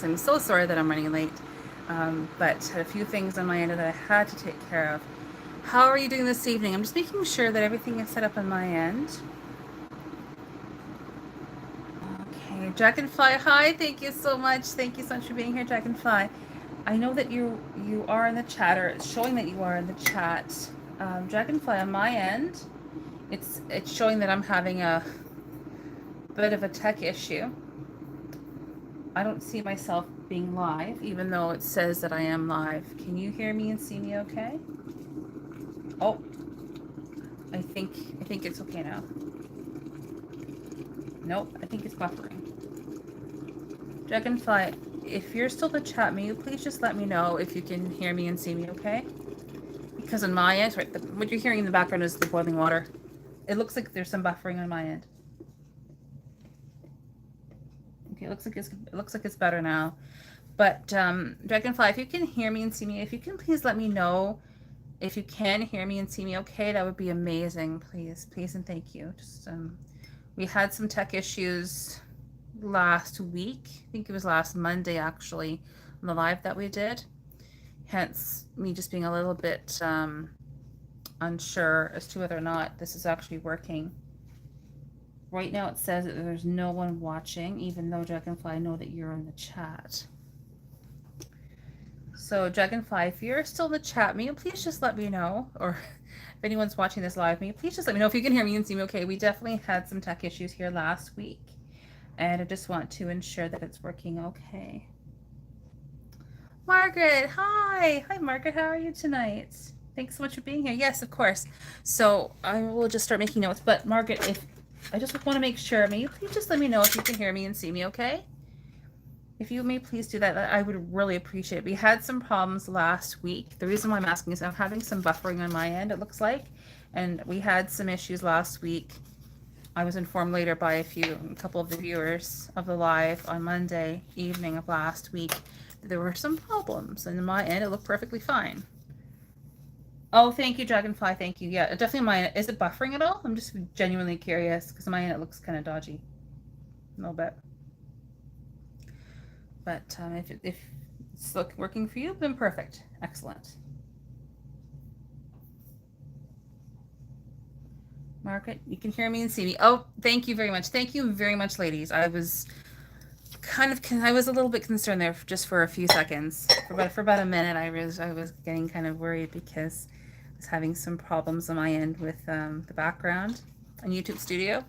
I'm so sorry that I'm running late, but had a few things on my end that I had to take care of. How are you doing this evening? I'm just making sure that everything is set up on my end. Okay, Dragonfly, hi, thank you so much. Thank you so much for being here, Dragonfly. I know that you are in the chat, or it's showing that you are in the chat. Dragonfly, on my end, it's showing that I'm having a bit of a tech issue. I don't see myself being live, even though it says that I am live. Can you hear me and see me okay? Oh, I think it's okay now. Nope, I think it's buffering. Dragonfly, if you're still in the chat, may you please just let me know if you can hear me and see me okay? Because on my end, right, what you're hearing in the background is the boiling water. It looks like there's some buffering on my end. Okay, it looks like it's better now. But Dragonfly, if you can hear me and see me, if you can please let me know if you can hear me and see me okay, that would be amazing. Please and thank you. Just we had some tech issues last week. I think it was last Monday actually, on the live that we did. Hence me just being a little bit unsure as to whether or not this is actually working. Right now it says that there's no one watching, even though Dragonfly, I know that you're in the chat. So Dragonfly, if you're still in the chat, may you please just let me know, or if anyone's watching this live, may you please just let me know if you can hear me and see me okay. We definitely had some tech issues here last week, and I just want to ensure that it's working okay. Margaret, hi! Hi, Margaret, how are you tonight? Thanks so much for being here. Yes, of course. So I will just start making notes, but Margaret, if I just want to make sure, may you please just let me know if you can hear me and see me okay? If you may please do that, I would really appreciate it. We had some problems last week. The reason why I'm asking is I'm having some buffering on my end, it looks like, and we had some issues last week. I was informed later by a couple of the viewers of the live on Monday evening of last week that there were some problems, and on my end, it looked perfectly fine. Oh, thank you, Dragonfly. Thank you. Yeah, definitely mine. Is it buffering at all? I'm just genuinely curious because mine it looks kind of dodgy, a little bit. But if it's working for you, then perfect. Excellent. Margaret, you can hear me and see me. Oh, thank you very much. Thank you very much, ladies. I was I was a little bit concerned there just for a few seconds. For about a minute, I was getting kind of worried because I was having some problems on my end with the background on YouTube Studio.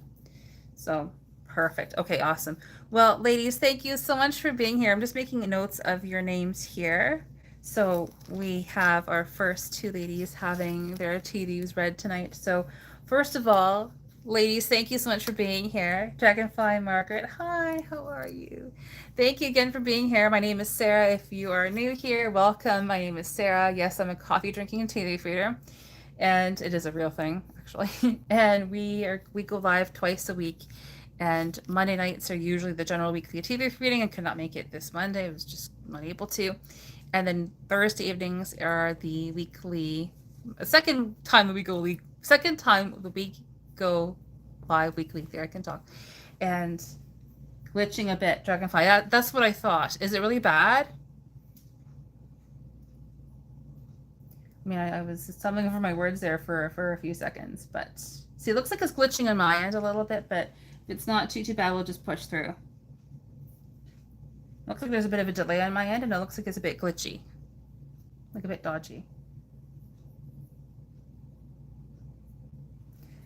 So perfect. Okay, awesome. Well, ladies, thank you so much for being here. I'm just making notes of your names here. So we have our first two ladies having their tea leaves read tonight. So first of all, ladies, thank you so much for being here. Dragonfly Margaret, hi, how are you? Thank you again for being here. My name is Sarah. If you are new here, welcome. My name is Sarah. Yes, I'm a coffee drinking and tea leaf reader, and it is a real thing actually. And we go live twice a week. And Monday nights are usually the general weekly tea leaf reading. I could not make it this Monday. I was just not able to. And then Thursday evenings are the weekly, second time we go live weekly. There, I can talk. And glitching a bit, Dragonfly. That's what I thought. Is it really bad? I mean, I was stumbling over my words there for a few seconds, but see, it looks like it's glitching on my end a little bit, but if it's not too bad, we'll just push through. Looks like there's a bit of a delay on my end, and it looks like it's a bit glitchy, like a bit dodgy.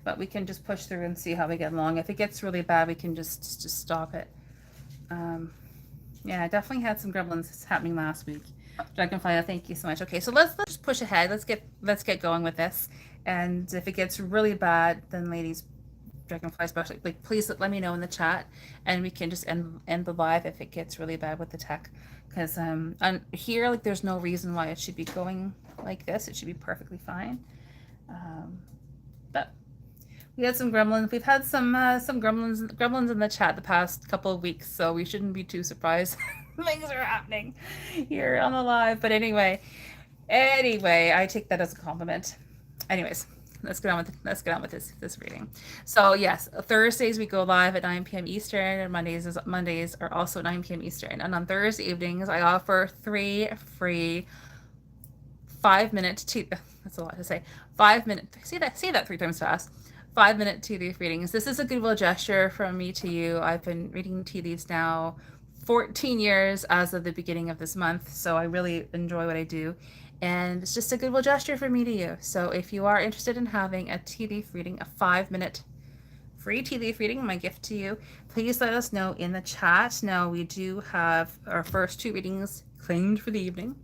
But we can just push through and see how we get along. If it gets really bad, we can just stop it. Yeah, I definitely had some gremlins happening last week. Dragonfly, thank you so much. Okay, so let's just push ahead. Let's get going with this. And if it gets really bad, then ladies, Dragonfly especially, like please let me know in the chat, and we can just end the live if it gets really bad with the tech. Because on here, like there's no reason why it should be going like this. It should be perfectly fine. But we had some gremlins. We've had some gremlins in the chat the past couple of weeks, so we shouldn't be too surprised. Things are happening here on the live. But anyway, I take that as a compliment. Anyways, let's get on with this reading. So yes, Thursdays we go live at 9 p.m. Eastern, and Mondays are also 9 p.m. Eastern. And on Thursday evenings, I offer 3 free 5-minute tea. That's a lot to say. 5-minute. Say that 3 times fast. 5-minute tea leaf readings. This is a goodwill gesture from me to you. I've been reading tea leaves now 14 years as of the beginning of this month, so I really enjoy what I do. And it's just a goodwill gesture from me to you. So if you are interested in having a tea leaf reading, a 5-minute free tea leaf reading, my gift to you, please let us know in the chat. Now, we do have our first 2 readings claimed for the evening,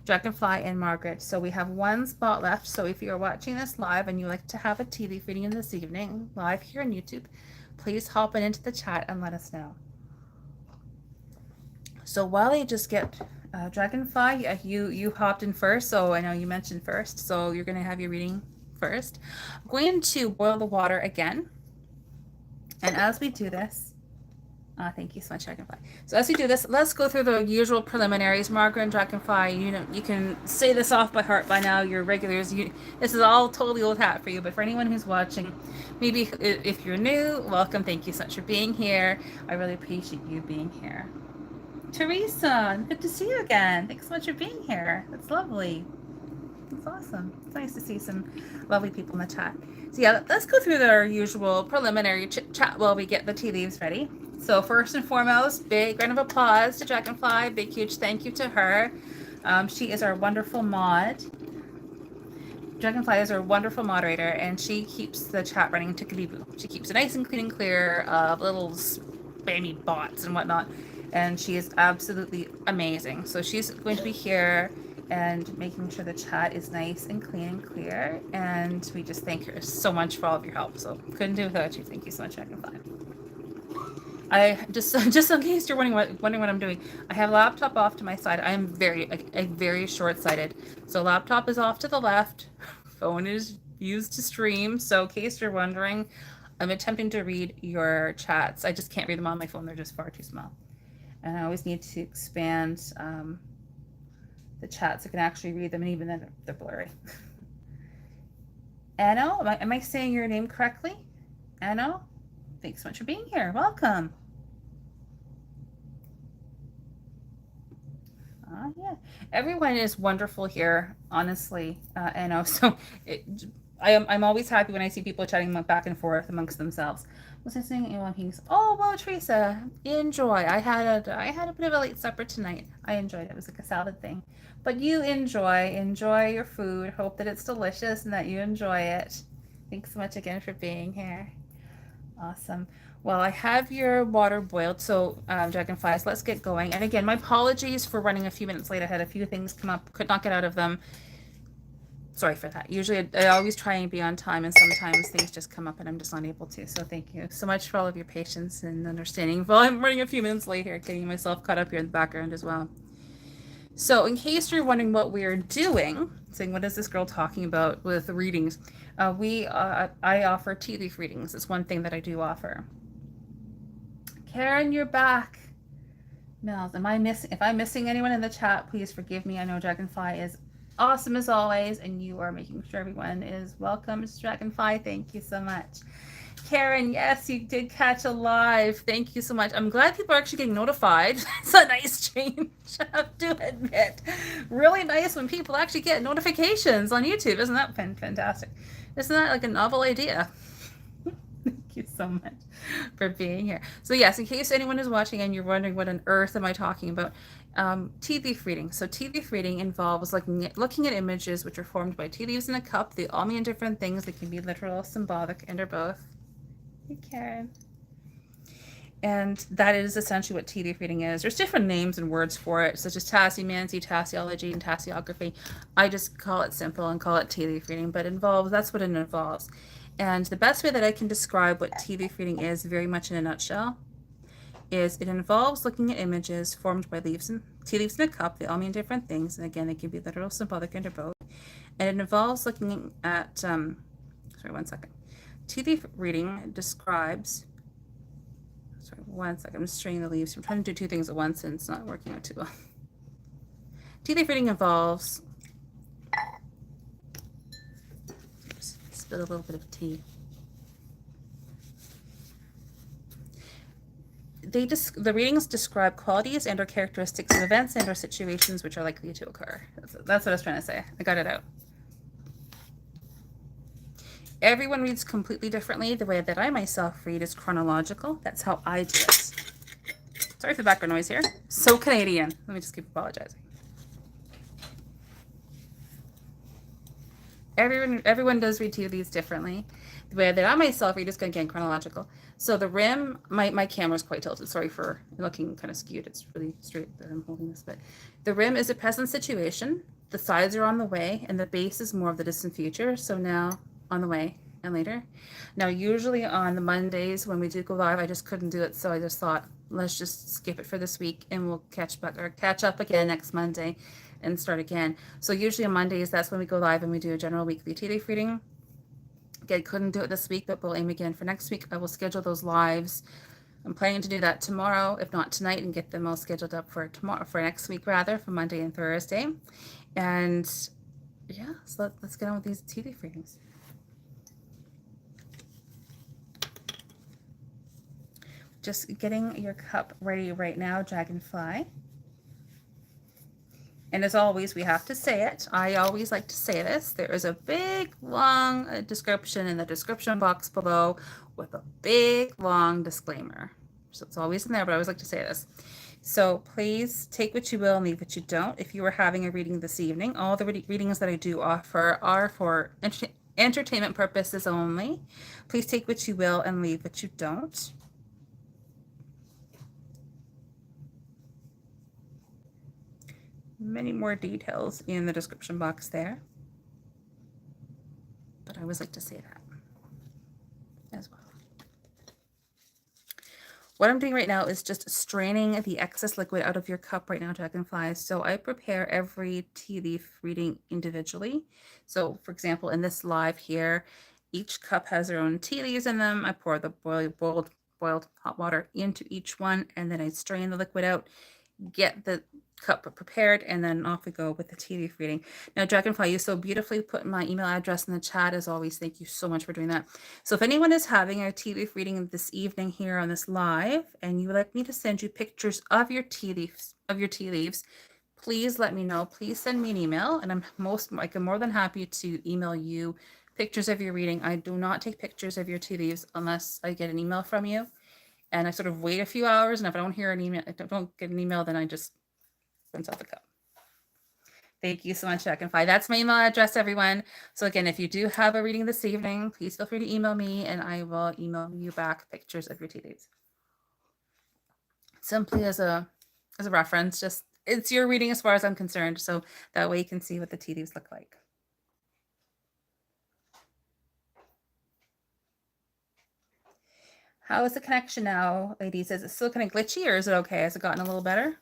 Dragonfly and Margaret. So we have 1 spot left. So if you're watching this live and you like to have a tea leaf reading this evening, live here on YouTube, please hop into the chat and let us know. So while I just get Dragonfly, you hopped in first, so I know you mentioned first, so you're going to have your reading first. I'm going to boil the water again. And as we do this, thank you so much, Dragonfly. So as we do this, let's go through the usual preliminaries. Margaret and Dragonfly, you can say this off by heart by now. You're regulars. This is all totally old hat for you. But for anyone who's watching, maybe if you're new, welcome. Thank you so much for being here. I really appreciate you being here. Teresa, good to see you again. Thanks so much for being here. That's lovely. That's awesome. It's nice to see some lovely people in the chat. So yeah, let's go through our usual preliminary chat while we get the tea leaves ready. So first and foremost, big round of applause to Dragonfly. Big, huge thank you to her. She is our wonderful mod. Dragonfly is our wonderful moderator, and she keeps the chat running tickety-boo. She keeps it nice and clean and clear of little spammy bots and whatnot. And she is absolutely amazing. So she's going to be here and making sure the chat is nice and clean and clear. And we just thank her so much for all of your help. So couldn't do it without you. Thank you so much, Dragonfly. I just in case you're wondering what I'm doing, I have laptop off to my side. I am very short-sighted. So laptop is off to the left. Phone is used to stream. So in case you're wondering, I'm attempting to read your chats. I just can't read them on my phone. They're just far too small. And I always need to expand the chat so I can actually read them, and even then they're blurry. Anno, am I saying your name correctly? Anno, thanks so much for being here. Welcome. Yeah, everyone is wonderful here, honestly, Anno. So I'm always happy when I see people chatting back and forth amongst themselves. Was I saying anyone thinks, oh well, Teresa, enjoy. I had a bit of a late supper tonight. I enjoyed it. It was like a salad thing. But you enjoy your food. Hope that it's delicious and that you enjoy it. Thanks so much again for being here. Awesome. Well, I have your water boiled, so Dragonflies, let's get going. And again, my apologies for running a few minutes late. I had a few things come up, could not get out of them. Sorry for that. Usually I always try and be on time, and sometimes things just come up and I'm just not able to. So thank you so much for all of your patience and understanding. Well, I'm running a few minutes late here, getting myself caught up here in the background as well. So in case you're wondering what we're doing, saying what is this girl talking about with readings, I offer tea leaf readings. It's one thing that I do offer. Karen, you're back. Mel, if I'm missing anyone in the chat, please forgive me. I know Dragonfly is awesome as always, and you are making sure everyone is welcome. Dragonfly, thank you so much. Karen, yes, you did catch a live. Thank you so much. I'm glad people are actually getting notified. It's a nice change, I have to admit. Really nice when people actually get notifications on YouTube. Isn't that fantastic? Isn't that like a novel idea? Thank you so much for being here. So yes, in case anyone is watching and you're wondering what on earth am I talking about, tea leaf reading. So tea leaf reading involves looking at images which are formed by tea leaves in a cup. They all mean different things. They can be literal, symbolic, and or both. Hey, Karen. And that is essentially what tea leaf reading is. There's different names and words for it, such as tasseomancy, tasseology, and tasseography. I just call it simple and call it tea leaf reading, but that's what it involves. And the best way that I can describe what tea leaf reading is, very much in a nutshell, is it involves looking at images formed by tea leaves in a cup. They all mean different things. And again, they can be literal, symbolic, and or both. And it involves looking at, sorry, one second. Tea leaf reading describes, sorry, one second, I'm just straining the leaves. I'm trying to do 2 things at once and it's not working out too well. Tea leaf reading involves, with a little bit of tea. The readings describe qualities and or characteristics of events and or situations which are likely to occur. That's what I was trying to say. I got it out. Everyone reads completely differently. The way that I myself read is chronological. That's how I do it. Sorry for the background noise here. So Canadian. Let me just keep apologizing. Everyone does read tea leaves differently. The way that I myself read is again chronological. So the rim, my camera's quite tilted. Sorry for looking kind of skewed. It's really straight that I'm holding this. But the rim is a present situation. The sides are on the way, and the base is more of the distant future. So now on the way and later. Now usually on the Mondays when we do go live, I just couldn't do it, so I just thought let's just skip it for this week, and we'll catch up again next Monday and start again. So usually on Mondays, that's when we go live and we do a general weekly tea leaf reading. Again, couldn't do it this week, but we'll aim again for next week. I will schedule those lives. I'm planning to do that tomorrow, if not tonight, and get them all scheduled up for tomorrow, for next week rather, for Monday and Thursday. And yeah, so let's get on with these tea leaf readings. Just getting your cup ready right now, Dragonfly. And as always, we have to say it. I always like to say this. There is a big, long description in the description box below with a big, long disclaimer. So it's always in there, but I always like to say this. So please take what you will and leave what you don't. If you are having a reading this evening, all the readings that I do offer are for entertainment purposes only. Please take what you will and leave what you don't. Many more details in the description box there, but I always like to say that as well. What I'm doing right now is just straining the excess liquid out of your cup right now, Dragonflies. So I prepare every tea leaf reading individually. So for example, in this live here, each cup has their own tea leaves in them. I pour the boiled hot water into each one, and then I strain the liquid out, get the cup prepared, and then off we go with the tea leaf reading. Now, Dragonfly, you so beautifully put my email address in the chat as always. Thank you so much for doing that. So if anyone is having a tea leaf reading this evening here on this live, and you would like me to send you pictures of your tea leaves, please let me know. Please send me an email, and I'm more than happy to email you pictures of your reading. I do not take pictures of your tea leaves unless I get an email from you, and I sort of wait a few hours, and if I don't hear an email, if I don't get an email, then I just rinse out the cup. Thank you so much, Dragonfly. That's my email address, everyone. So again, if you do have a reading this evening, please feel free to email me, and I will email you back pictures of your tea leaves. Simply as a reference, just it's your reading as far as I'm concerned, so that way you can see what the tea leaves look like. How is the connection now, ladies? Is it still kind of glitchy, or is it okay? Has it gotten a little better?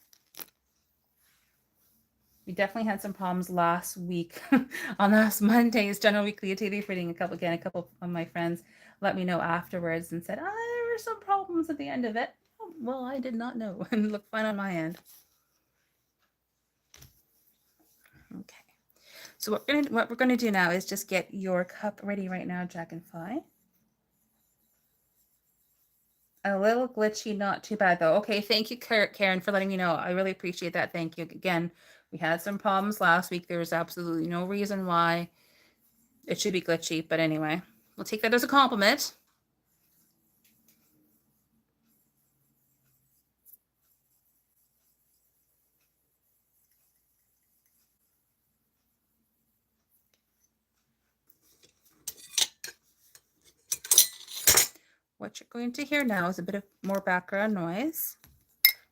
We definitely had some problems last week on last Monday's general weekly tea leaf reading. A couple of my friends let me know afterwards and said, there were some problems at the end of it. Oh, well, I did not know, and looked fine on my end. Okay. So what we're gonna do now is just get your cup ready right now, Dragonfly. A little glitchy, not too bad though. Okay, thank you, Karen, for letting me know. I really appreciate that. Thank you. Again, we had some problems last week. There was absolutely no reason why it should be glitchy, but anyway, we'll take that as a compliment. What you're going to hear now is a bit of more background noise.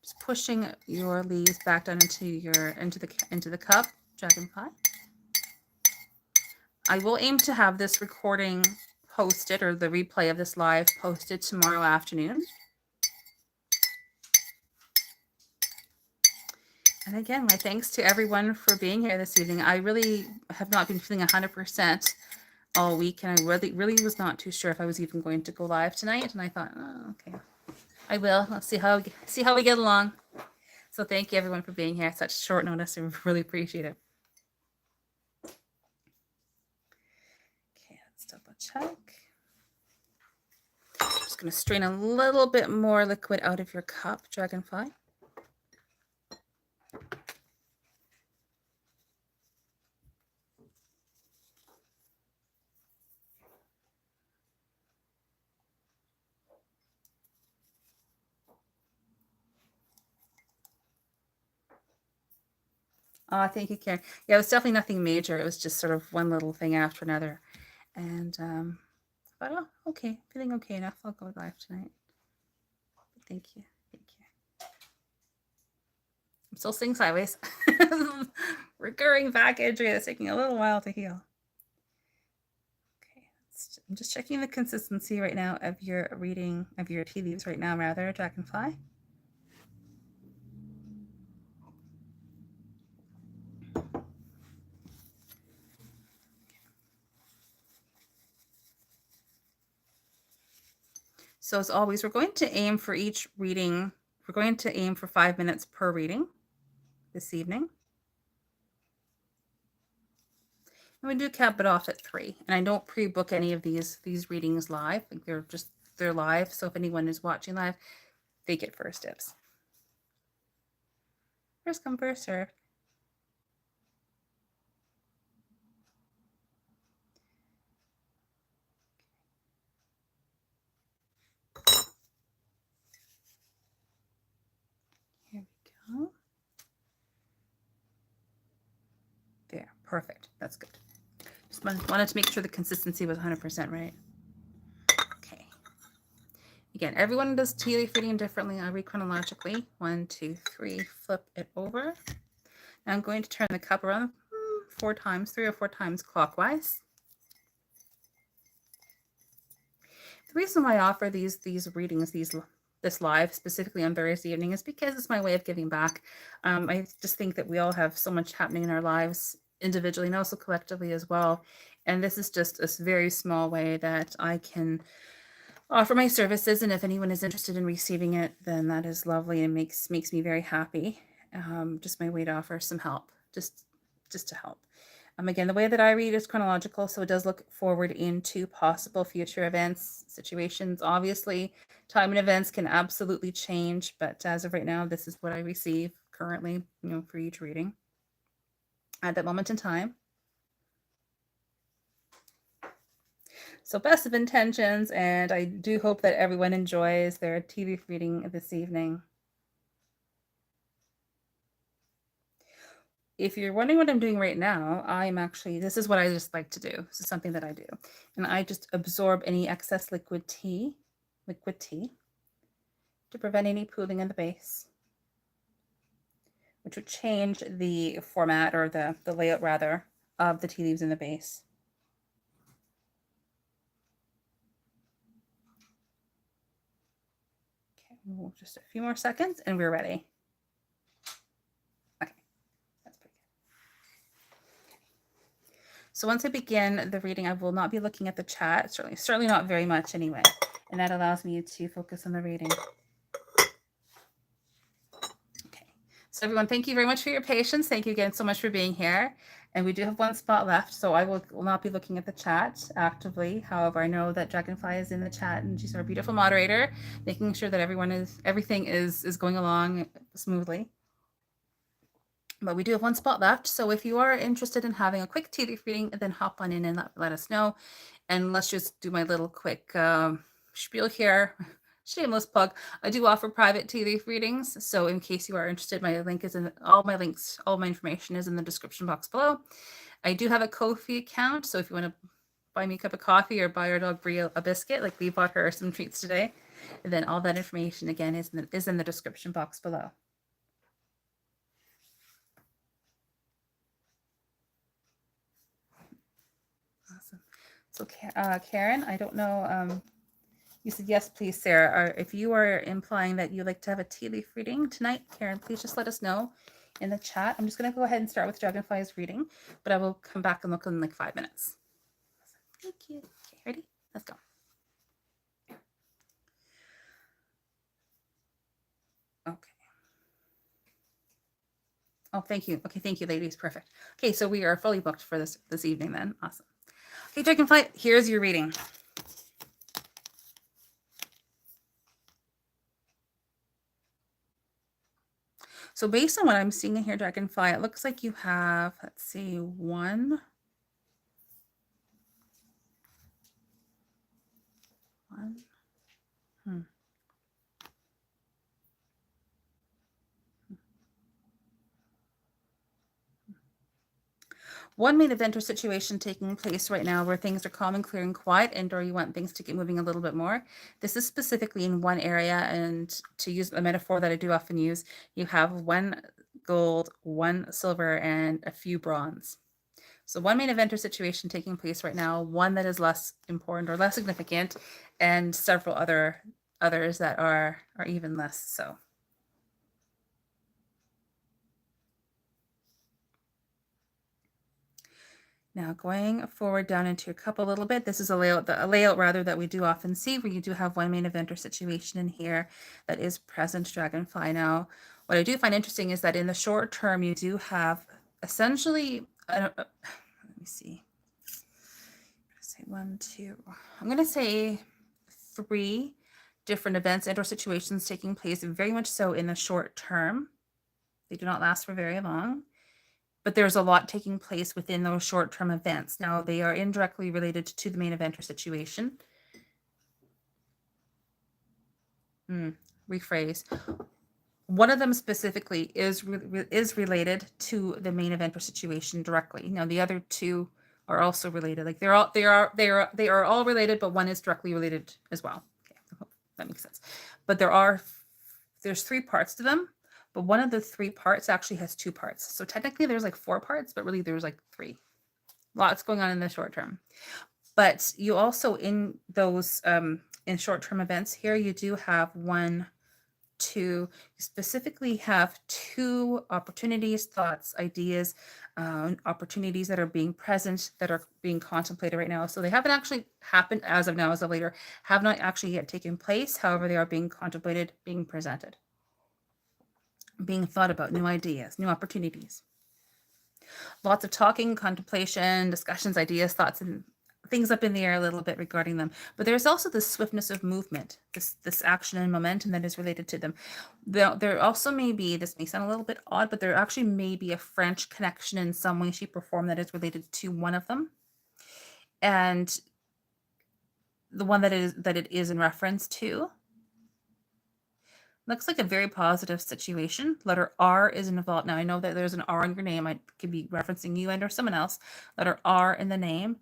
Just pushing your leaves back down into the cup, Dragonfly. I will aim to have this recording posted, or the replay of this live posted, tomorrow afternoon. And again, my thanks to everyone for being here this evening. I really have not been feeling 100% all week, and I really was not too sure if I was even going to go live tonight. And I thought, oh, okay, I will. Let's see how we get along. So thank you everyone for being here at such short notice. I really appreciate it. Okay, let's double check. Just going to strain a little bit more liquid out of your cup, Dragonfly. Oh, thank you, Karen. Yeah, it was definitely nothing major. It was just sort of one little thing after another. And but oh, okay, feeling okay enough. I'll go live tonight. Thank you. Thank you. I'm still sitting sideways. Recurring back injury that's taking a little while to heal. Okay, I'm just checking the consistency right now of your reading of your tea leaves right now, rather, Dragonfly. So as always, we're going to aim for each reading. We're going to aim for 5 minutes per reading this evening. And we do cap it off at 3. And I don't pre-book any of these readings live. Like they're live. So if anyone is watching live, they get first dibs. First come, first serve. Here we go. There, perfect. That's good. Just wanted to make sure the consistency was 100% right. Okay. Again, everyone does tea leaf reading differently. I read chronologically. 1, 2, 3. Flip it over. Now I'm going to turn the cup around 4 times, 3 or 4 times clockwise. The reason why I offer these readings, this live specifically on Thursday evening, is because it's my way of giving back. I just think that we all have so much happening in our lives individually and also collectively as well. And this is just a very small way that I can offer my services. And if anyone is interested in receiving it, then that is lovely and makes me very happy. Just my way to offer some help, just to help. Again, the way that I read is chronological, so it does look forward into possible future events, situations. Obviously, time and events can absolutely change, but as of right now, this is what I receive currently, for each reading at that moment in time. So best of intentions, and I do hope that everyone enjoys their tea leaf reading this evening. If you're wondering what I'm doing right now, this is what I just like to do. This is something that I do. And I just absorb any excess liquid tea to prevent any pooling in the base, which would change the format or the layout rather of the tea leaves in the base. Okay, just a few more seconds and we're ready. Okay, that's pretty good. So once I begin the reading, I will not be looking at the chat, certainly not very much anyway, and that allows me to focus on the reading. Okay, so everyone, thank you very much for your patience. Thank you again so much for being here. And we do have 1 spot left, so I will not be looking at the chat actively. However, I know that Dragonfly is in the chat and she's our beautiful moderator, making sure that everything is going along smoothly. But we do have 1 spot left, so if you are interested in having a quick tea leaf reading, then hop on in and let us know. And let's just do my little quick spiel here. Shameless plug. I do offer private tea leaf readings, so in case you are interested, my link is in all my information is in the description box below. I do have a Ko-fi account, so if you want to buy me a cup of coffee or buy our dog Brie a biscuit, like we bought her some treats today, and then all that information again is in the description box below. Awesome. So Karen, I don't know. You said yes, please, Sarah. If you are implying that you'd like to have a tea leaf reading tonight, Karen, please just let us know in the chat. I'm just going to go ahead and start with Dragonfly's reading, but I will come back and look in like 5 minutes. Thank you. Okay, ready? Let's go. Okay. Oh, thank you. Okay, thank you, ladies. Perfect. Okay, so we are fully booked for this evening then. Awesome. Okay, Dragonfly, here's your reading. So based on what I'm seeing in here, Dragonfly, it looks like you have, let's see, one. One main event or situation taking place right now where things are calm and clear and quiet, and or you want things to get moving a little bit more. This is specifically in one area, and to use a metaphor that I do often use, you have one gold, one silver, and a few bronze. So one main event or situation taking place right now, one that is less important or less significant, and several others that are even less so. Now going forward down into a cup a little bit, this is a layout rather that we do often see where you do have one main event or situation in here that is present, Dragonfly. Now, what I do find interesting is that in the short term, you do have essentially, let me see, say one, two, I'm going to say 3 different events and or situations taking place very much so in the short term. They do not last for very long. But there's a lot taking place within those short-term events. Now, they are indirectly related to the main event or situation. Rephrase. One of them specifically is related to the main event or situation directly. Now, the other 2 are also related. Like they are all related, but one is directly related as well. Okay, that makes sense. But there's 3 parts to them. But one of the 3 parts actually has 2 parts. So technically there's like 4 parts, but really there's like 3. Lots going on in the short term. But you also in those in short-term events here, you do have 1, 2, you specifically have 2 opportunities, thoughts, ideas, opportunities that are being present, that are being contemplated right now. So they haven't actually happened as of now, as of later, have not actually yet taken place. However, they are being contemplated, being presented, being thought about, new ideas, new opportunities. Lots of talking, contemplation, discussions, ideas, thoughts, and things up in the air a little bit regarding them. But there's also this swiftness of movement, this action and momentum that is related to them. There also may be, this may sound a little bit odd, but there actually may be a French connection in some way, shape, or form that is related to one of them. And the one that it is in reference to looks like a very positive situation. Letter R is involved. Now, I know that there's an R in your name. I could be referencing you and or someone else. Letter R in the name.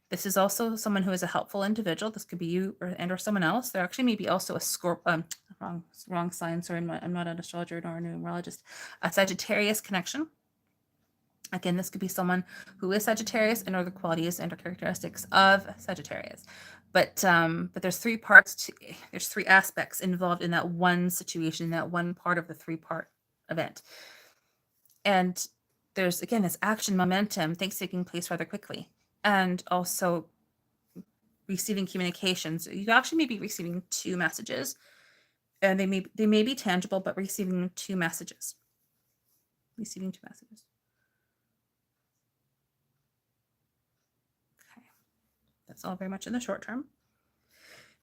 This is also someone who is a helpful individual. This could be you or someone else. There actually may be also a wrong sign. Sorry, I'm not an astrologer nor a numerologist. A Sagittarius connection. Again, this could be someone who is Sagittarius and or the qualities and or characteristics of Sagittarius. But there's 3 parts there's 3 aspects involved in that one situation, that one part of the 3-part event. And there's, again, this action, momentum, things taking place rather quickly, and also receiving communications. You actually may be receiving 2 messages, and they may be tangible, but receiving 2 messages. Receiving 2 messages. That's all very much in the short term.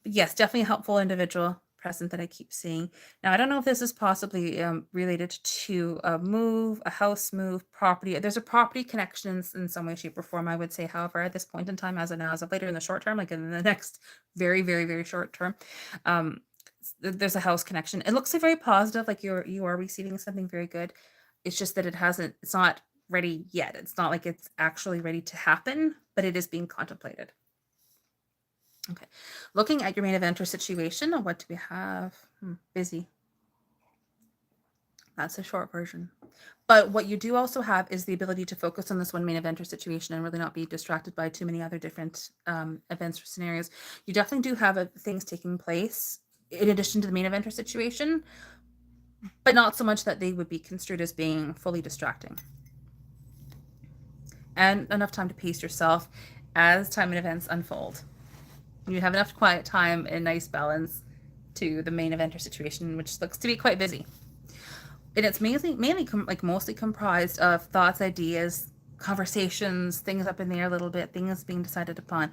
But yes, definitely a helpful individual present that I keep seeing. Now, I don't know if this is possibly related to a move, a house move, property. There's a property connection in some way, shape, or form, I would say. However, at this point in time, as of later in the short term, like in the next very, very, very short term, there's a house connection. It looks like very positive, like you are receiving something very good. It's just that it's not ready yet. It's not like it's actually ready to happen, but it is being contemplated. Okay, looking at your main event or situation, what do we have? Busy. That's a short version. But what you do also have is the ability to focus on this one main event or situation and really not be distracted by too many other different events or scenarios. You definitely do have things taking place in addition to the main event or situation, but not so much that they would be construed as being fully distracting. And enough time to pace yourself as time and events unfold. You have enough quiet time and nice balance to the main event or situation, which looks to be quite busy. And it's mostly comprised of thoughts, ideas, conversations, things up in the air a little bit, things being decided upon.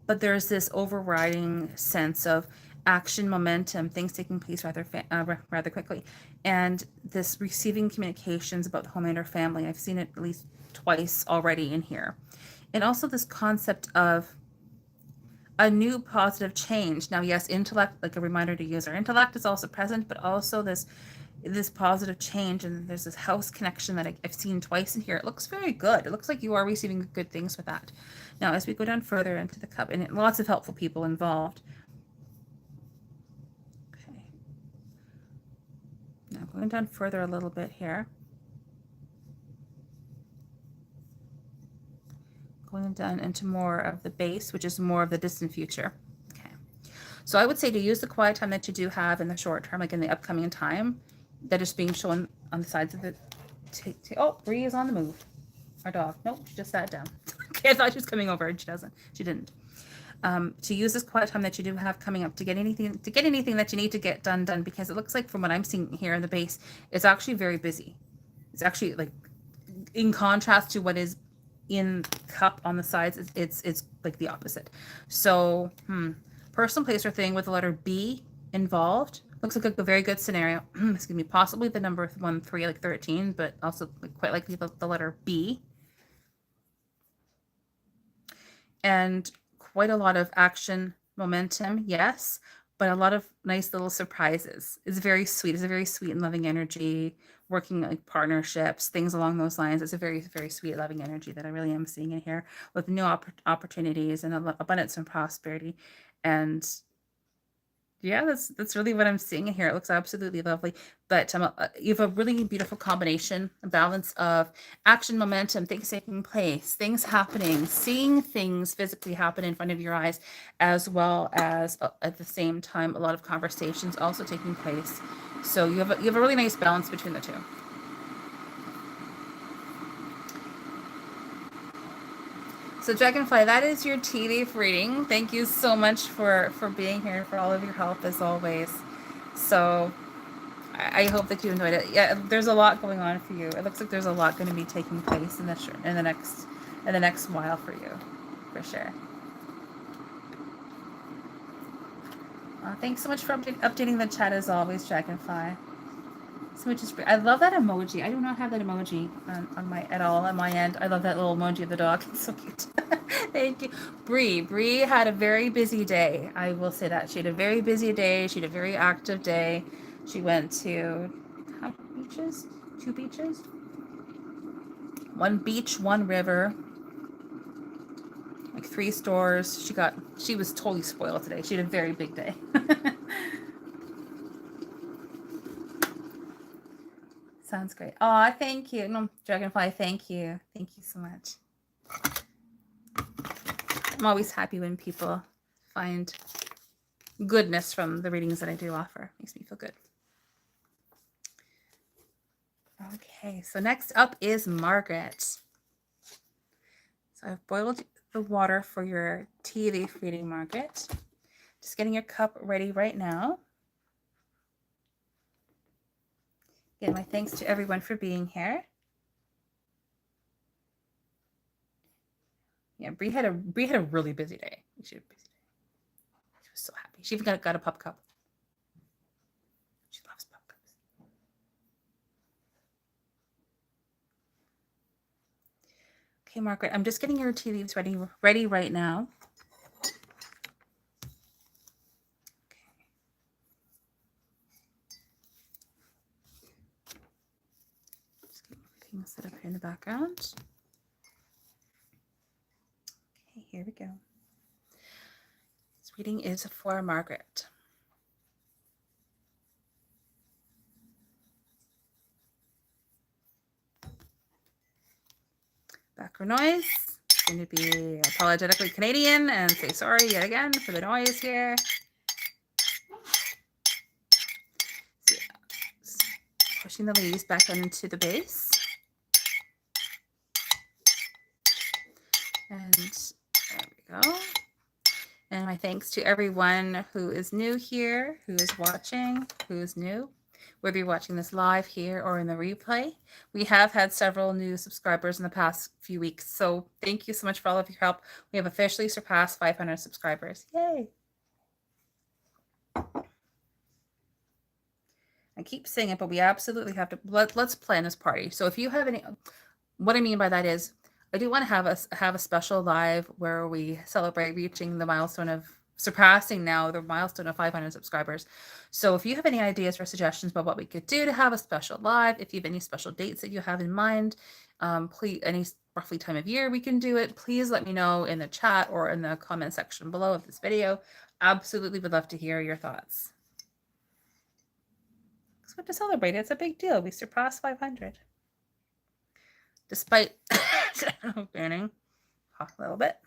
But there's this overriding sense of action, momentum, things taking place rather quickly, and this receiving communications about the home and her family. I've seen it at least twice already in here, and also this concept of a new positive change. Now, yes, intellect, like a reminder to use our intellect, is also present, but also this positive change, and there's this house connection that I've seen twice in here. It looks very good. It looks like you are receiving good things with that. Now, as we go down further into the cup, and lots of helpful people involved. Okay. Now, going down further a little bit here. Going down into more of the base, which is more of the distant future. Okay. So I would say to use the quiet time that you do have in the short term, like in the upcoming time, that is being shown on the sides of the oh, Bree is on the move. Our dog. Nope, she just sat down. Okay, I thought she was coming over, and she didn't. To use this quiet time that you do have coming up to get anything that you need to get done, because it looks like from what I'm seeing here in the base, it's actually very busy. It's actually like in contrast to what is in cup on the sides, it's like the opposite. So personal place or thing with the letter B involved. Looks like a very good scenario. Excuse me, possibly the number 1, 3, like 13, but also quite likely the letter B. And quite a lot of action, momentum, yes, but a lot of nice little surprises. It's very sweet. It's a very sweet and loving energy, working like partnerships, things along those lines. It's a very, very sweet, loving energy that I really am seeing in here, with new opportunities and abundance and prosperity. And yeah, that's really what I'm seeing in here. It looks absolutely lovely. But you have a really beautiful combination, a balance of action, momentum, things taking place, things happening, seeing things physically happen in front of your eyes, as well as at the same time, a lot of conversations also taking place. So you have a really nice balance between the two. So Dragonfly, that is your tea leaf reading. Thank you so much for being here, for all of your help as always. So I hope that you enjoyed it. Yeah, there's a lot going on for you. It looks like there's a lot going to be taking place in the next while for you, for sure. Thanks so much for updating the chat as always, Dragonfly. So much is I love that emoji. I do not have that emoji on my end. I love that little emoji of the dog. It's so cute. Thank you. Bree had a very busy day. I will say that. She had a very busy day. She had a very active day. She went to how many beaches? 2 beaches? 1 beach, 1 river. Like 3 stores. She was totally spoiled today. She had a very big day. Sounds great. Oh, thank you. No, Dragonfly, thank you. Thank you so much. I'm always happy when people find goodness from the readings that I do offer. Makes me feel good. Okay, so next up is Margaret. So I've boiled the water for your tea leaf reading, Margaret. Just getting your cup ready right now. Again, my thanks to everyone for being here. Yeah, Bree had a really busy day. She had a busy day. She was so happy. She even got a pup cup. She loves pup cups. Okay, Margaret, I'm just getting your tea leaves ready right now. Set up here in the background. Okay, here we go. This reading is for Margaret. Background noise. I'm going to be apologetically Canadian and say sorry yet again for the noise here. So, yeah, pushing the leaves back down into the base. And there we go. And my thanks to everyone who is new here, who is watching, who is new. whether you're watching this live here or in the replay. We have had several new subscribers in the past few weeks, so thank you so much for all of your help. We have officially surpassed 500 subscribers. Yay! I keep saying it, but we absolutely have to, let's plan this party. So if you have any, what I mean by that is, I do want to have a special live where we celebrate reaching the milestone of surpassing now the milestone of 500 subscribers. So if you have any ideas or suggestions about what we could do to have a special live, if you have any special dates that you have in mind, please, any roughly time of year we can do it, please let me know in the chat or in the comment section below of this video. Absolutely would love to hear your thoughts. So to celebrate, it's a big deal. We surpassed 500. Despite burning a little bit.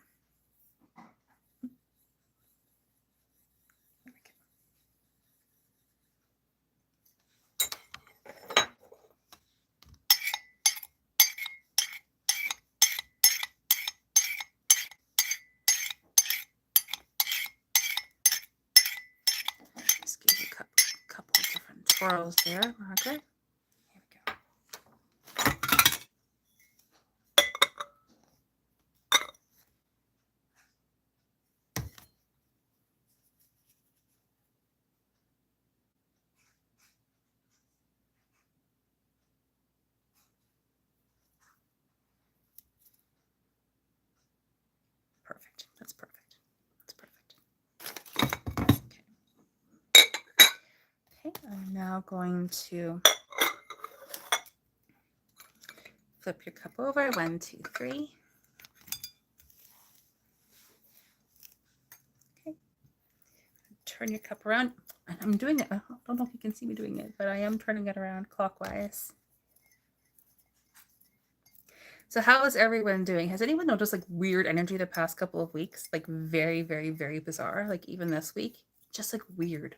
Just give you a couple of different twirls there, Margaret. Here we go. Perfect. That's perfect. That's perfect. Okay, I'm now going to flip your cup over. 1, 2, 3. Okay. Turn your cup around. And I'm doing it. I don't know if you can see me doing it, but I am turning it around clockwise. So how is everyone doing? Has anyone noticed like weird energy the past couple of weeks? Like very, very, very bizarre. Like even this week, just like weird.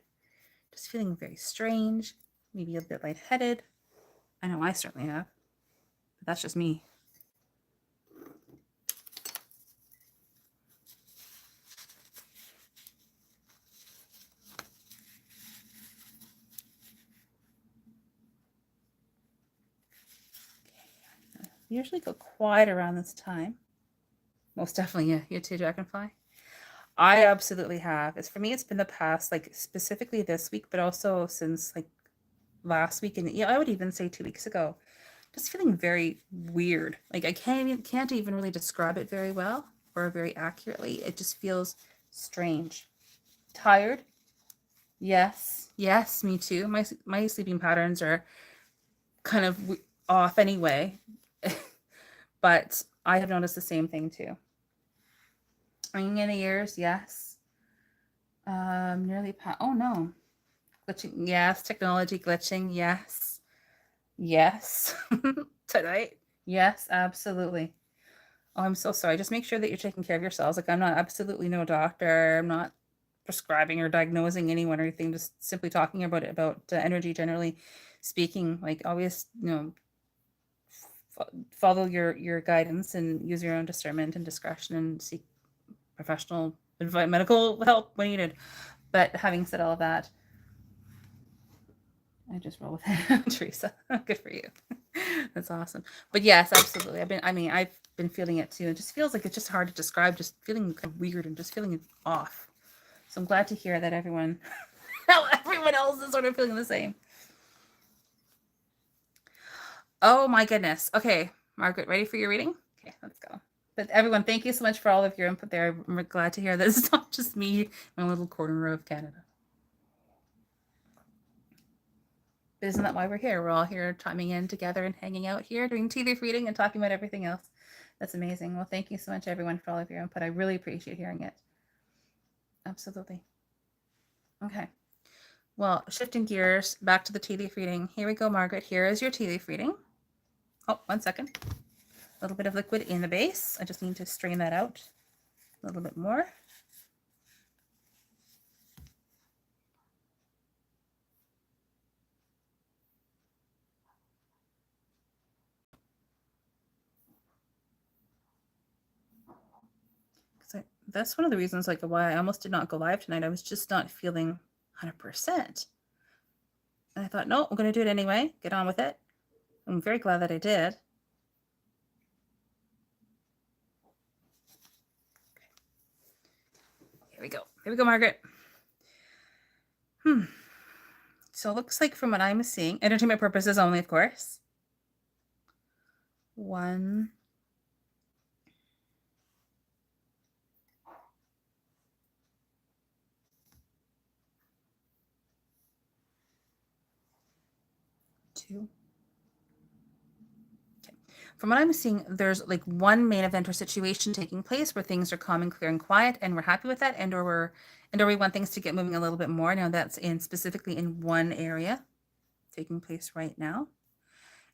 Just feeling very strange, maybe a bit lightheaded. I know I certainly have, but that's just me. Okay. I usually go quiet around this time. Most definitely, yeah. You too, Dragonfly. I absolutely have. It's for me, it's been the past, like specifically this week, but also since like last week, and yeah, I would even say 2 weeks ago. Just feeling very weird. Like I can't even really describe it very well or very accurately. It just feels strange. Tired? Yes. Yes, me too. My sleeping patterns are kind of off anyway. But I have noticed the same thing too. Ringing in the ears, yes. Nearly oh no. Glitching, yes. Technology glitching, yes. Yes. Tonight, yes, absolutely. Oh, I'm so sorry. Just make sure that you're taking care of yourselves. Like I'm not absolutely no doctor. I'm not prescribing or diagnosing anyone or anything. Just simply talking about it, about energy generally speaking. Like always, follow your guidance and use your own discernment and discretion and seek professional medical help when needed. But having said all of that, I just roll with it, Teresa. Good for you. That's awesome. But yes, absolutely. I've been feeling it too. It just feels like it's just hard to describe, just feeling kind of weird and just feeling off. So I'm glad to hear that everyone else is sort of feeling the same. Oh my goodness. Okay, Margaret, ready for your reading? Okay, let's go. But everyone, thank you so much for all of your input there. I'm glad to hear that it's not just me in my little corner of Canada. But isn't that why we're here? We're all here chiming in together and hanging out here, doing tea leaf reading and talking about everything else. That's amazing. Well, thank you so much, everyone, for all of your input. I really appreciate hearing it. Absolutely. Okay. Well, shifting gears back to the tea leaf reading. Here we go, Margaret. Here is your tea leaf reading. Oh, 1 second. A little bit of liquid in the base. I just need to strain that out a little bit more. That's one of the reasons why I almost did not go live tonight. I was just not feeling 100%. And I thought, no, I'm going to do it anyway. Get on with it. I'm very glad that I did. Here we go. Here we go, Margaret. So it looks like from what I'm seeing, entertainment purposes only, of course. 1, 2. Okay. From what I'm seeing, there's like one main event or situation taking place where things are calm and clear and quiet, and we're happy with that, or we want things to get moving a little bit more. Now that's specifically in one area taking place right now.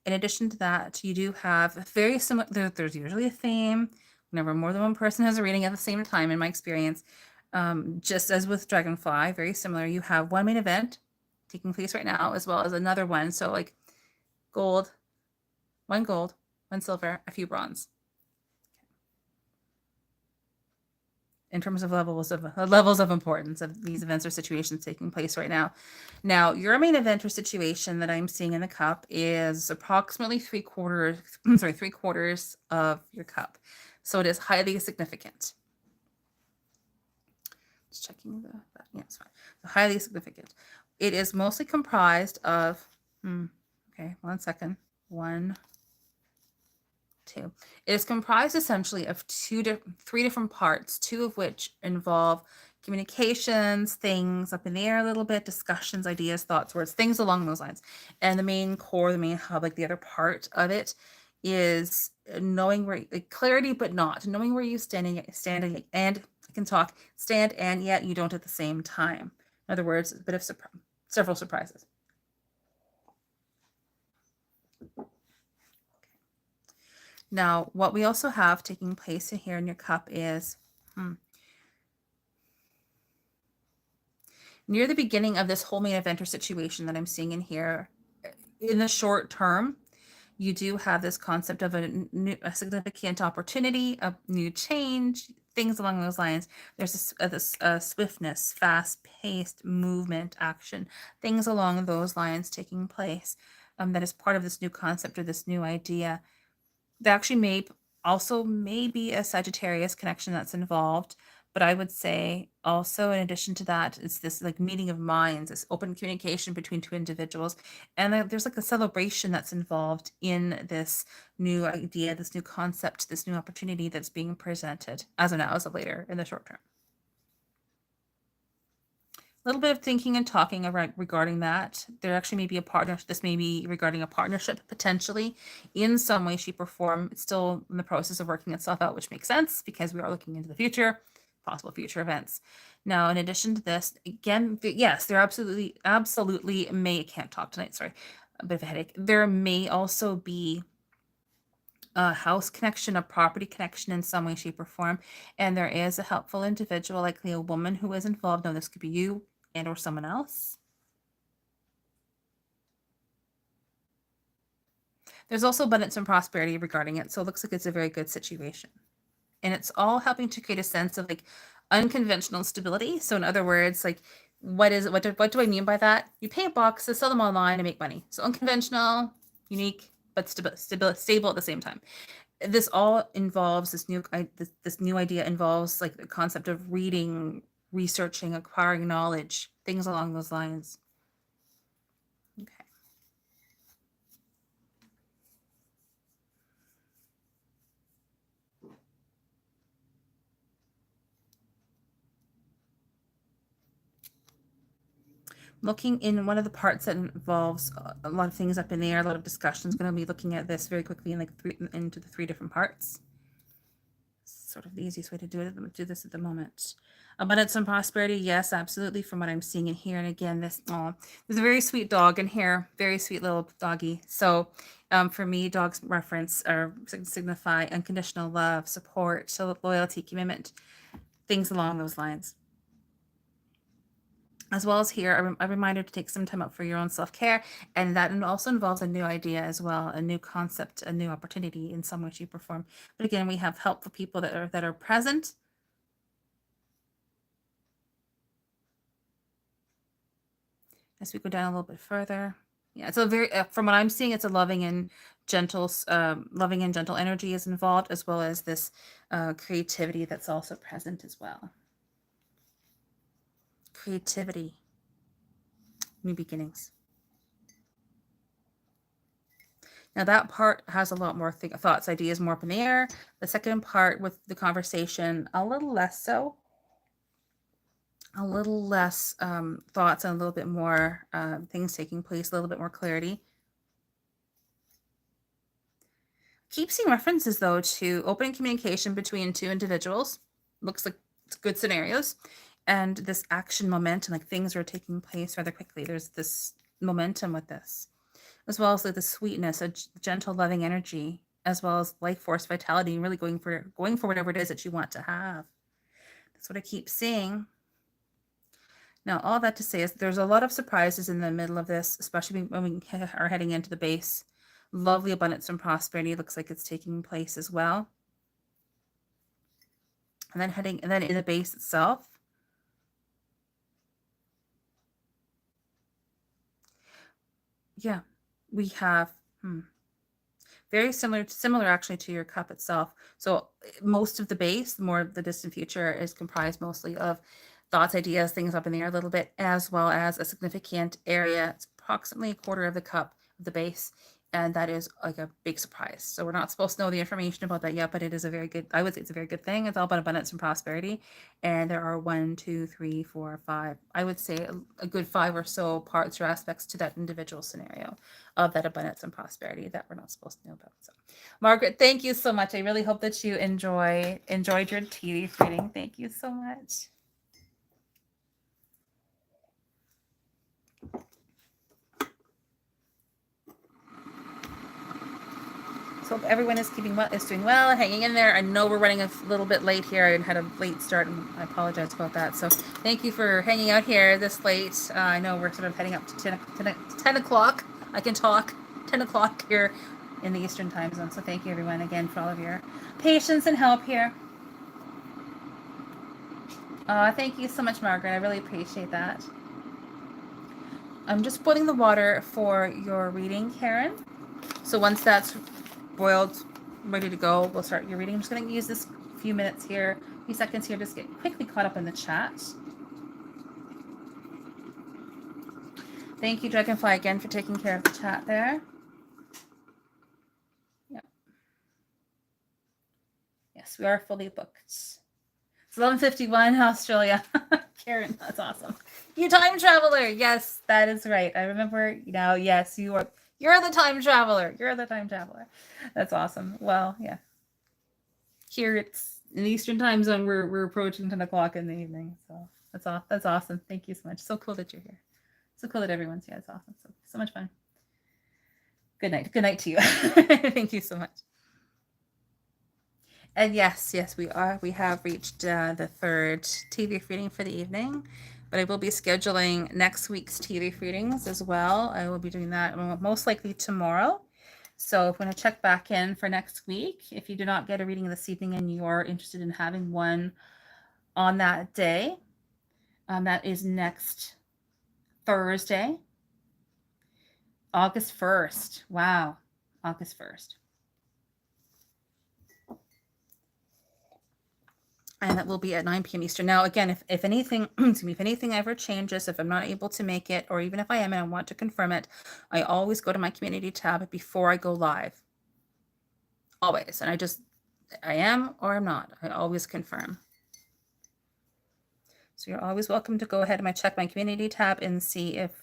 In addition to that, you do have very similar, there's usually a theme whenever more than one person has a reading at the same time, in my experience. Just as with Dragonfly, very similar. You have one main event taking place right now, as well as another one. So like gold, 1 silver, a few bronze. In terms of levels of importance of these events or situations taking place right now. Now, your main event or situation that I'm seeing in the cup is approximately 3/4 of your cup. So it is highly significant. Just checking that. Yeah, it's fine. So highly significant. It is mostly comprised of, okay, 1 second. 1, 2. It is comprised essentially of 3 different parts, 2 of which involve communications, things up in the air a little bit, discussions, ideas, thoughts, words, things along those lines. And the main core, the main hub, like the other part of it is knowing where, like clarity, but not knowing where you stand and I can talk, stand and yet you don't at the same time. In other words, a bit of several surprises. Now, what we also have taking place in here in your cup is near the beginning of this whole main event or situation that I'm seeing in here, in the short term, you do have this concept of a significant opportunity, a new change, things along those lines. There's this swiftness, fast-paced movement, action, things along those lines taking place that is part of this new concept or this new idea. There actually may be a Sagittarius connection that's involved, but I would say also in addition to that, it's this like meeting of minds, this open communication between 2 individuals, and there's like a celebration that's involved in this new idea, this new concept, this new opportunity that's being presented as of now, as of later in the short term. A little bit of thinking and talking regarding that. There actually may be a partner. This may be regarding a partnership potentially in some way, shape, or form. It's still in the process of working itself out, which makes sense because we are looking into the future, possible future events. Now, in addition to this, again, yes, there absolutely may, I can't talk tonight, sorry, a bit of a headache. There may also be a house connection, a property connection in some way, shape, or form. And there is a helpful individual, likely a woman who is involved. Now, this could be you and or someone else. There's also abundance and prosperity regarding it. So it looks like it's a very good situation. And it's all helping to create a sense of like unconventional stability. So in other words, like what do I mean by that? You paint boxes, sell them online and make money. So unconventional, unique, but stable at the same time. This all involves this new idea involves like the concept of reading, researching, acquiring knowledge, things along those lines. Okay. Looking in one of the parts that involves a lot of things up in the air, a lot of discussions. Going to be looking at this very quickly in like into the 3 different parts. Sort of the easiest way to do this at the moment. Abundance and prosperity, yes, absolutely. From what I'm seeing in here, and again, there's a very sweet dog in here, very sweet little doggy. So, for me, dogs reference or signify unconditional love, support, so loyalty, commitment, things along those lines. As well as here, a reminder to take some time out for your own self-care, and that also involves a new idea as well, a new concept, a new opportunity in some way, shape, or form. But again, we have helpful people that are present. As we go down a little bit further. Yeah, it's a very, from what I'm seeing, it's a loving and gentle energy is involved, as well as this creativity that's also present as well. Creativity, new beginnings. Now that part has a lot more thoughts, ideas more up in the air. The second part with the conversation, a little less so. A little less thoughts and a little bit more things taking place, a little bit more clarity. Keep seeing references, though, to open communication between two individuals. Looks like it's good scenarios. And this action momentum, like things are taking place rather quickly. There's this momentum with this, as well as like the sweetness, a gentle, loving energy, as well as life force, vitality, and really going for whatever it is that you want to have. That's what I keep seeing. Now, all that to say is there's a lot of surprises in the middle of this, especially when we are heading into the base. Lovely abundance and prosperity looks like it's taking place as well. And then in the base itself, yeah, we have very similar actually to your cup itself. So most of the base, more of the distant future, is comprised mostly of thoughts, ideas, things up in the air a little bit, as well as a significant area. It's approximately a quarter of the cup of the base, and that is like a big surprise. So we're not supposed to know the information about that yet, but it is a very good, I would say it's a very good thing. It's all about abundance and prosperity. And there are 1, 2, 3, 4, 5, I would say a good 5 or so parts or aspects to that individual scenario of that abundance and prosperity that we're not supposed to know about. So Margaret, thank you so much. I really hope that you enjoyed your tea leaf reading. Thank you so much. So hope everyone is doing well, hanging in there. I know we're running a little bit late here. I had a late start, and I apologize about that. So thank you for hanging out here this late. I know we're sort of heading up to 10 o'clock. I can talk 10 o'clock here in the Eastern time zone. So thank you everyone again for all of your patience and help here. Thank you so much, Margaret. I really appreciate that. I'm just boiling the water for your reading, Karen. So once that's boiled, ready to go, we'll start your reading. I'm just going to use this few minutes here, few seconds here, just get quickly caught up in the chat. Thank you, Dragonfly, again for taking care of the chat there. Yep. Yes, we are fully booked. It's 11:51 Australia. Karen, that's awesome. You time traveler. Yes, that is right. I remember now. Yes, you're the time traveler. You're the time traveler. That's awesome. Well, yeah. Here it's in the Eastern time zone. We're approaching 10 o'clock in the evening. So that's awesome. Thank you so much. So cool that you're here. So cool that everyone's here. It's awesome. So much fun. Good night. Good night to you. Thank you so much. And yes, we have reached the third tea leaf reading for the evening, but I will be scheduling next week's tea leaf readings as well. I will be doing that most likely tomorrow. So if you want to check back in for next week, if you do not get a reading this evening and you are interested in having one on that day, that is next Thursday, August 1st. Wow, August 1st. And that will be at 9 p.m. Eastern. Now, again, if anything, if anything ever changes, if I'm not able to make it, or even if I am and I want to confirm it, I always go to my community tab before I go live. Always. And I am or I'm not. I always confirm. So you're always welcome to go ahead and check my community tab and see if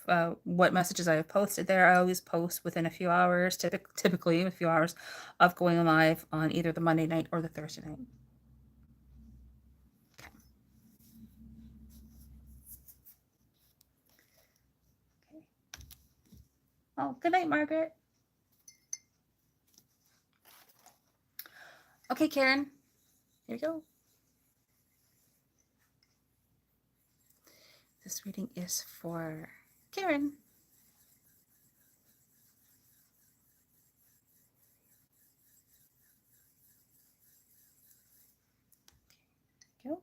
what messages I have posted there. I always post within a few hours, typically a few hours of going live on either the Monday night or the Thursday night. Oh, good night, Margaret. Okay, Karen, here we go. This reading is for Karen. There we go.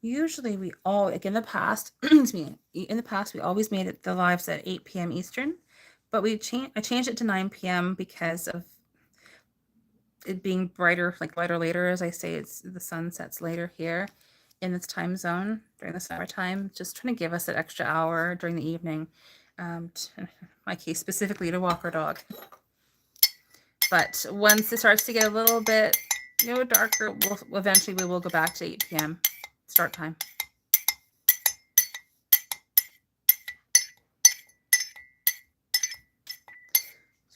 Usually we all, like in the past, excuse me, in the past, we always made it the lives at 8 p.m. Eastern, but I changed it to 9 p.m. because of it being brighter, like lighter later, as I say, the sun sets later here in this time zone during the summertime, just trying to give us that extra hour during the evening, in my case, specifically to walk our dog. But once it starts to get a little bit, darker, eventually we will go back to 8 p.m. start time.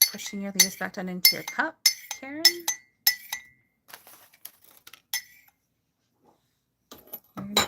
Just pushing your leaves back down into your cup, Karen. There we go.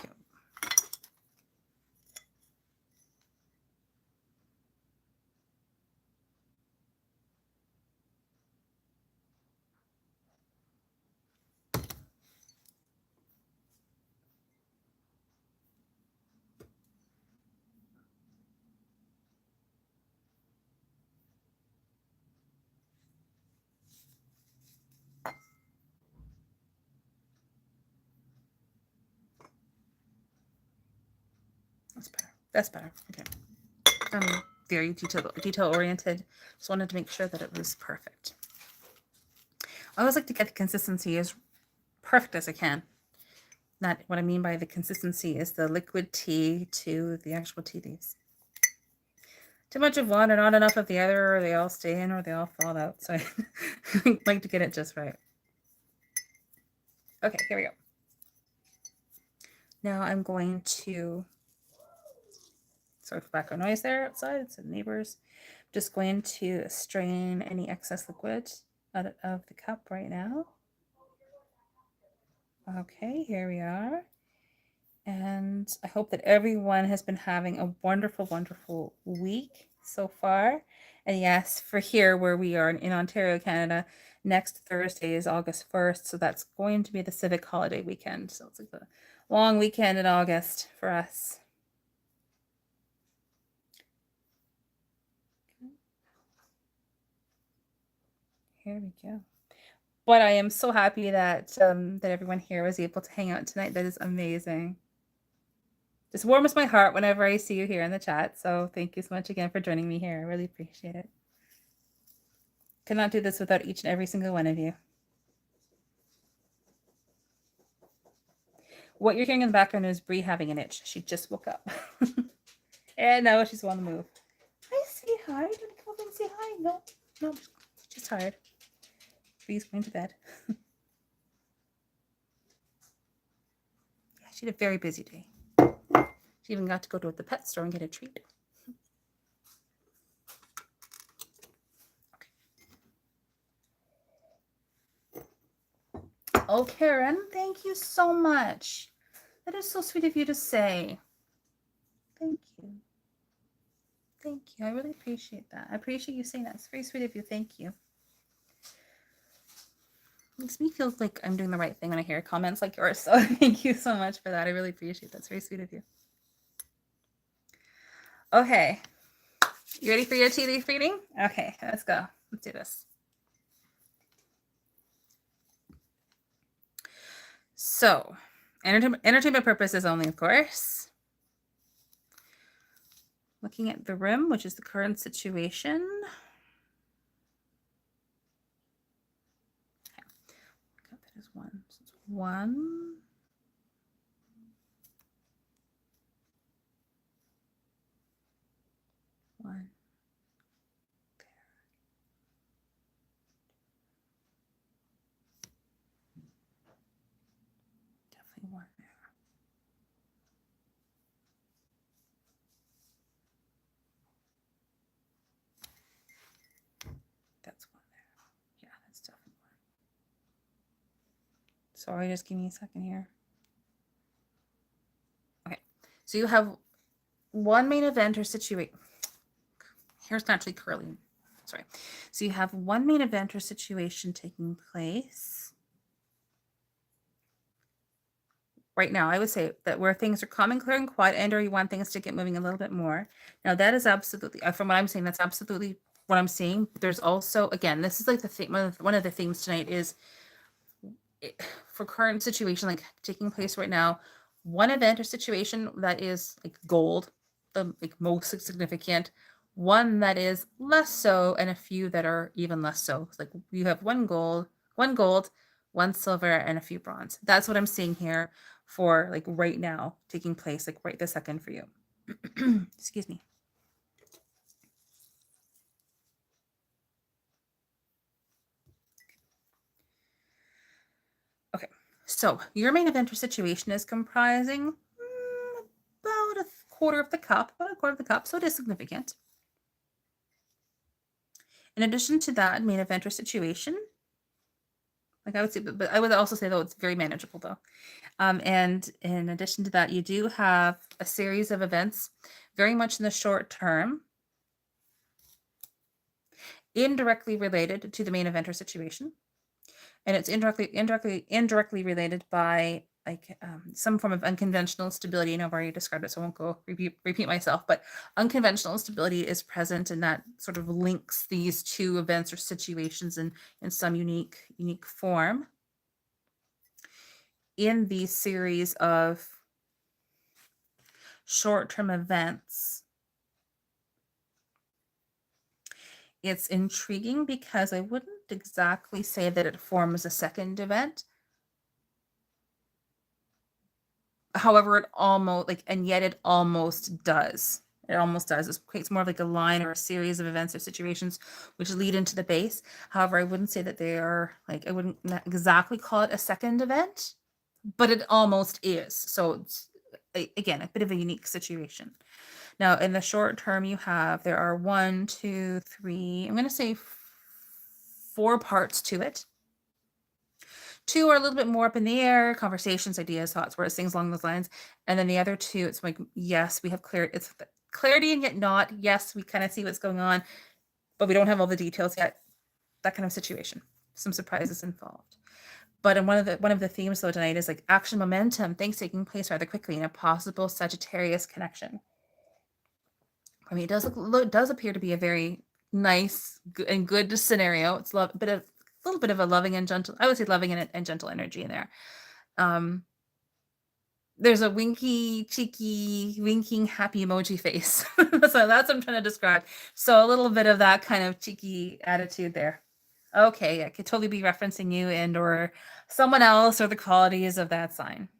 That's better. That's better. Okay. Very detail oriented. Just wanted to make sure that it was perfect. I always like to get the consistency as perfect as I can. Not what I mean by the consistency is the liquid tea to the actual tea leaves. Too much of one or not enough of the other, or they all stay in or they all fall out. So I like to get it just right. Okay, here we go. Now I'm going to, sorry for background noise there outside, it's the neighbors. Just going to strain any excess liquid out of the cup right now. Okay, here we are. And I hope that everyone has been having a wonderful, wonderful week so far. And yes, for here where we are in Ontario, Canada, next Thursday is August 1st. So that's going to be the civic holiday weekend. So it's like the long weekend in August for us. Here we go. But I am so happy that that everyone here was able to hang out tonight. That is amazing. Just warms my heart whenever I see you here in the chat. So thank you so much again for joining me here. I really appreciate it. Could not do this without each and every single one of you. What you're hearing in the background is Bree having an itch. She just woke up. And now she's on the move. Hi, sweetheart. Do you want to come over and say hi? No, she's tired. Bree's going to bed. Yeah, she had a very busy day. She even got to go to the pet store and get a treat. Okay. Oh, Karen, thank you so much. That is so sweet of you to say. Thank you. Thank you. I really appreciate that. I appreciate you saying that. It's very sweet of you. Thank you. Makes me feel like I'm doing the right thing when I hear comments like yours. So thank you so much for that. I really appreciate that. It's very sweet of you. Okay. You ready for your tea leaf reading? Okay, let's go. Let's do this. So, entertainment purposes only, of course. Looking at the rim, which is the current situation. Okay. That is one. So it's one. One. There. Definitely one there. That's one there. Yeah, that's definitely one. Sorry, just give me a second here. Okay, so you have one main event or situation. Hair's naturally curly. Sorry. So you have one main event or situation taking place. Right now, I would say that where things are calm and clear and quiet, and or you want things to get moving a little bit more. Now, that is absolutely, from what I'm saying, that's absolutely what I'm seeing. There's also, again, this is like the thing, one of the themes tonight is for current situation, like taking place right now, one event or situation that is like gold, the like most significant, one that is less so, and a few that are even less so. It's like you have one gold, one silver, and a few bronze. That's what I'm seeing here for like right now taking place, like right this second for you. Excuse me. Okay, so your main event or situation is comprising about a quarter of the cup, so it is significant. In addition to that main event or situation, like I would say, but I would also say though it's very manageable though. And in addition to that, you do have a series of events very much in the short term, indirectly related to the main event or situation. And it's indirectly related by like some form of unconventional stability. And I've already described it, so I won't go repeat myself, but unconventional stability is present, and that sort of links these two events or situations in some unique form in these series of short-term events. It's intriguing because I wouldn't exactly say that it forms a second event. However, it almost and yet it almost does. It almost does. It creates more of like a line or a series of events or situations which lead into the base. However, I wouldn't say that they are I wouldn't exactly call it a second event, but it almost is. So it's again a bit of a unique situation. Now, in the short term, there are 1, 2, 3. I'm going to say 4 parts to it. 2 are a little bit more up in the air, conversations, ideas, thoughts, words, things along those lines. And then the other 2, it's like, yes, we have it's clarity and yet not. Yes, we kind of see what's going on, but we don't have all the details yet. That kind of situation. Some surprises involved. But in one of the themes though tonight is like action momentum, things taking place rather quickly in a possible Sagittarius connection. I mean, it does appear to be a very nice and good scenario. It's a little bit of a loving and gentle, I would say loving and gentle energy in there. There's a winky, cheeky, winking, happy emoji face. So that's what I'm trying to describe. So a little bit of that kind of cheeky attitude there. Okay, I could totally be referencing you and or someone else or the qualities of that sign.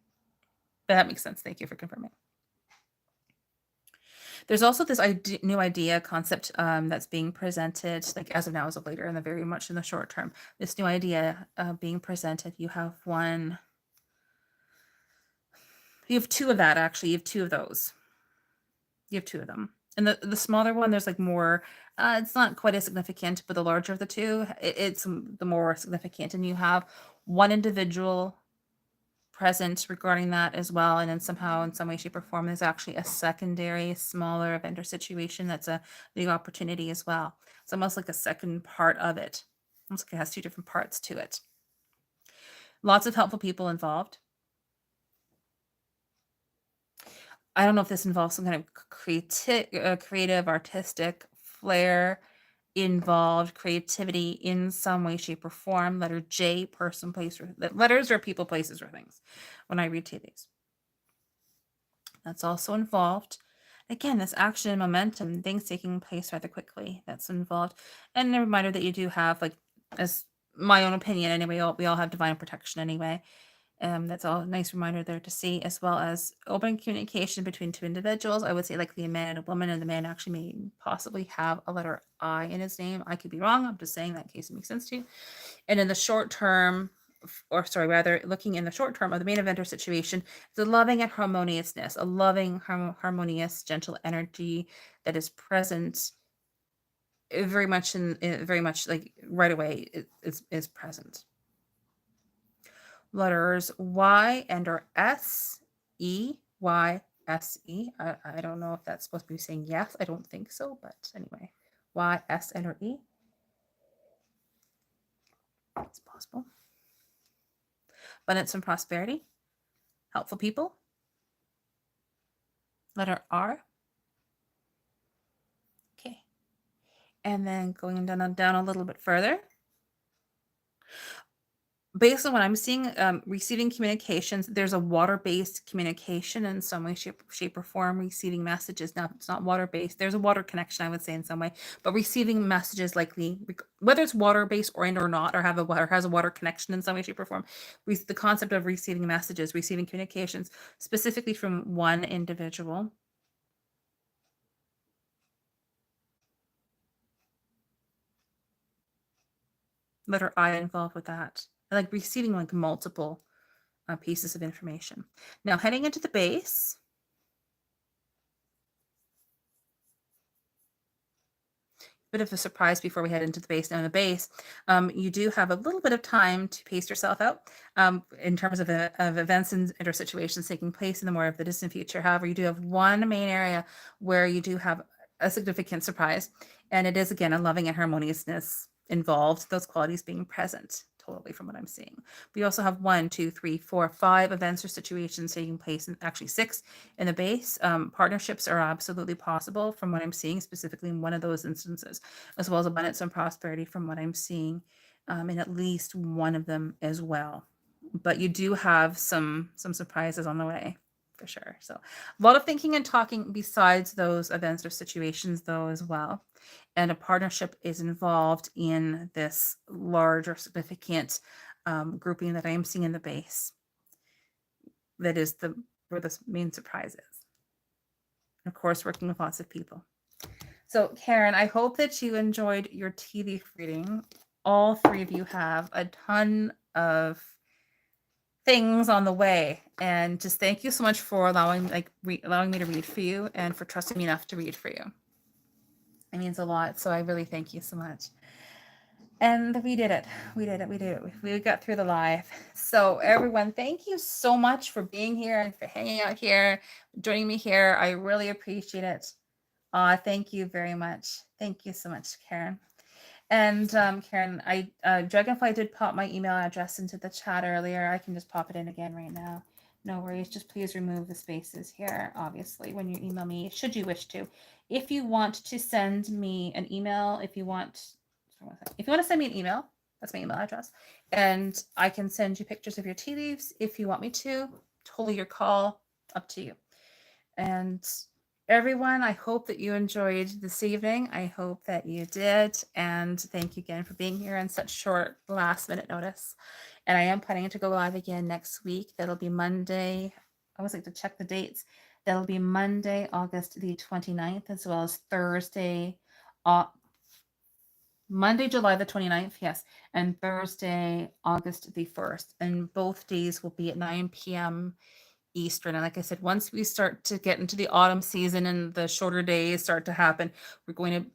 But that makes sense. Thank you for confirming. There's also this new idea concept that's being presented, like as of now, as of later, and very much in the short term. This new idea being presented. You have 2 of that actually. You have 2 of those. You have 2 of them, and the smaller one, there's like more. It's not quite as significant, but the larger of the 2, it's the more significant. And you have one individual present regarding that as well, and then somehow in some way shape or form there's actually a secondary smaller event or situation that's a big opportunity as well. It's almost like a second part of it. Almost like it has 2 different parts to it. Lots of helpful people involved. I don't know if this involves some kind of creative artistic flair involved, creativity in some way shape or form. Letter J, person, place, or letters or people, places, or things when I read to these. That's also involved. Again, this action and momentum, things taking place rather quickly, that's involved. And a reminder that you do have, like, as my own opinion anyway, we all have divine protection anyway. That's all a nice reminder there to see, as well as open communication between 2 individuals. I would say likely a man and a woman, and the man actually may possibly have a letter I in his name. I could be wrong. I'm just saying that in case it makes sense to you. And in the short term, looking in the short term of the main event or situation, the loving and harmoniousness, a loving, harmonious, gentle energy that is present very much like right away is present. Letters Y and or S, E, Y, S, E. I don't know if that's supposed to be saying yes. I don't think so, but anyway. Y, S, and or E. It's possible. Abundance and prosperity. Helpful people. Letter R. Okay. And then going down a little bit further. based on what I'm seeing, receiving communications, there's a water-based communication in some way, shape or form, receiving messages. Now, it's not water-based. There's a water connection, I would say, in some way, but receiving messages likely, whether it's water-based or not, or has a water connection in some way, shape, or form, the concept of receiving messages, receiving communications, specifically from one individual. Letter I involved with that. Like receiving like multiple pieces of information. Now heading into the base. Bit of a surprise before we head into the base. Now in the base, you do have a little bit of time to pace yourself out in terms of events and or situations taking place in the more of the distant future. However, you do have one main area where you do have a significant surprise, and it is again a loving and harmoniousness involved, those qualities being present totally from what I'm seeing. We also have 1, 2, 3, 4, 5 events or situations taking place, and actually 6 in the base. Partnerships are absolutely possible from what I'm seeing, specifically in one of those instances, as well as abundance and prosperity from what I'm seeing in at least one of them as well. But you do have some surprises on the way for sure. So a lot of thinking and talking besides those events or situations though as well. And a partnership is involved in this large or significant grouping that I am seeing in the base. That is where the main surprise is. Of course, working with lots of people. So Karen, I hope that you enjoyed your tea leaf reading. All 3 of you have a ton of things on the way, and just thank you so much for allowing me to read for you and for trusting me enough to read for you. It means a lot, so I really thank you so much. And we did it. We got through the live. So everyone, thank you so much for being here and for hanging out here, joining me here. I really appreciate it. Thank you very much. Thank you so much, Karen. And Karen, Dragonfly did pop my email address into the chat earlier. I can just pop it in again right now. No worries. Just please remove the spaces here, obviously, when you email me, should you wish to. If you want to send me an email, if you want to send me an email, that's my email address, and I can send you pictures of your tea leaves if you want me to. Totally your call, up to you. And everyone, I hope that you enjoyed this evening. I hope that you did. And thank you again for being here on such short last minute notice. And I am planning to go live again next week. That'll be Monday. I always like to check the dates. That'll be Monday, August the 29th, as well as Thursday, Monday, July the 29th, yes, and Thursday, August the 1st. And both days will be at 9 p.m. Eastern. And like I said, once we start to get into the autumn season and the shorter days start to happen, we're going to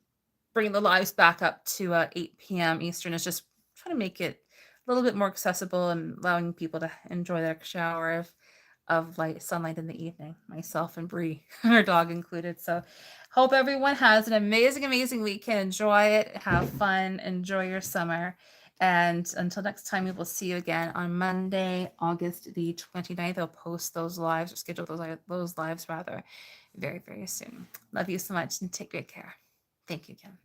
bring the lives back up to 8 p.m. Eastern. It's just trying to make it a little bit more accessible and allowing people to enjoy their shower of light sunlight in the evening, myself and Bree, our dog included. So hope everyone has an amazing weekend. Enjoy it, have fun, enjoy your summer. And until next time, we will see you again on Monday, August the 29th. I'll post those lives or schedule those lives rather very soon. Love you so much and take great care. Thank you again.